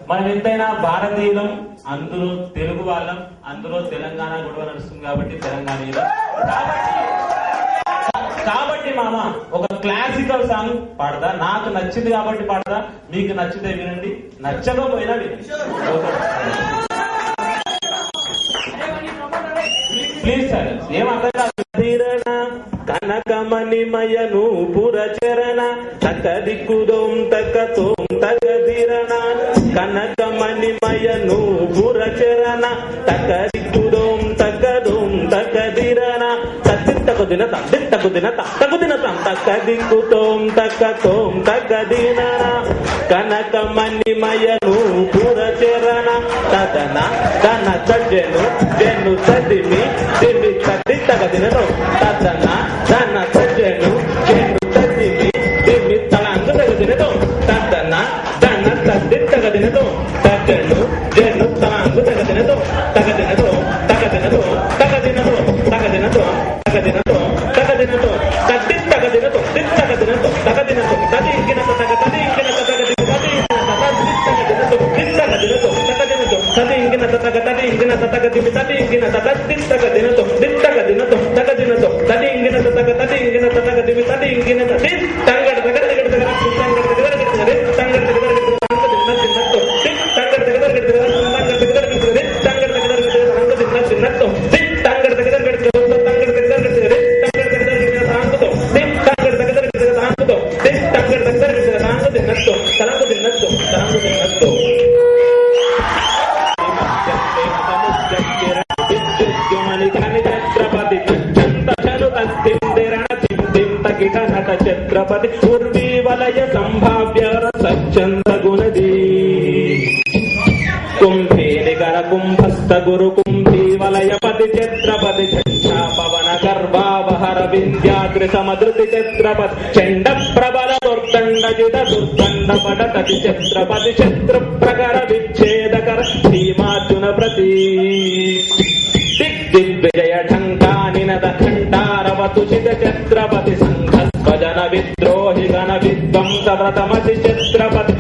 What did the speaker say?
మనం ఎంతైనా భారతీయులం, అందులో తెలుగు వాళ్ళం, అందులో తెలంగాణ గొడవ నడుస్తుంది కాబట్టి తెలంగాణ కాబట్టి మామ ఒక క్లాసికల్ సాంగ్ పాడదా, నాకు నచ్చింది కాబట్టి పాడదా, మీకు నచ్చితే వినండి, నచ్చకపోయినా వినండి. ప్లీజ్ సార్, ఏమర్థం కాదు. కనకమణిమయను పురచరణ తక దిక్కుదోం తకతోం తగదిరణ, కనకమణిమయను పురచరణ తక దిక్కుదోం తకదోం తగదిరణ, తక్కుదిన తక్కుదిన తక్కుదిన తక్క దిక్కుతోం తక్కతోం తగ్గదిన, కనకమణిమయను పురచరణ తదన తన తజను జను తదిమి దిమి తది తగదినతో తదన తన తజను జను తదిమి దిమి తలంగు తగదినతో తదన తన తది తగదినతో తజను జను తలంగు తగదినతో తగదినతో తగదినతో తగదినతో తగదినతో తగదినతో తగదినతో తది తగదినతో తగదినతో తగదినతో తది ఇంకినతో తగది ఇంకినతో తగది తది తగదినతో తగదినతో తగదినతో తది ఇంకినతో తగది ఇంకినతో తగది తది ఇంకినతో తది తగదినతో తగదినతో తగదినతో తది ఇంకినతో తగది ఇంకినతో తగది తది ఇంకినతో తంగడ తగడ తగడ తగడ తంగడ తగడ తగడ తంగడ తగడ తగడ తంగదినతో తంగడ తగడ తగడ తగడ తంగడ తగడ తగడ తంగడ తగడ తగడ తంగదినతో తంగడ తగడ తగడ ఛత్రపతి ఉర్వీ వలయ సంభావ్య సచ్చంద గుణదీ కుంభీ నిగర కుంభస్థ గురు కుంభీ వలయపతి ఛత్రపతి ఛండా పవన గర్భావహర వింధ్యాద్రి సమధృతి ఛత్రపతి చండ ప్రబల దుర్దండజిత దుర్దండ పడతటి ఛత్రపతి శత్రు ప్రకర విచ్ఛేదకర భీమార్జున ప్రతి దిగ్విజయ ఢంకా నినద ఖండారవతుషిత ఛత్రపతి సంఘ భజన విద్రోహి గణ విధ్వంస వ్రతమతి ఛత్రపతి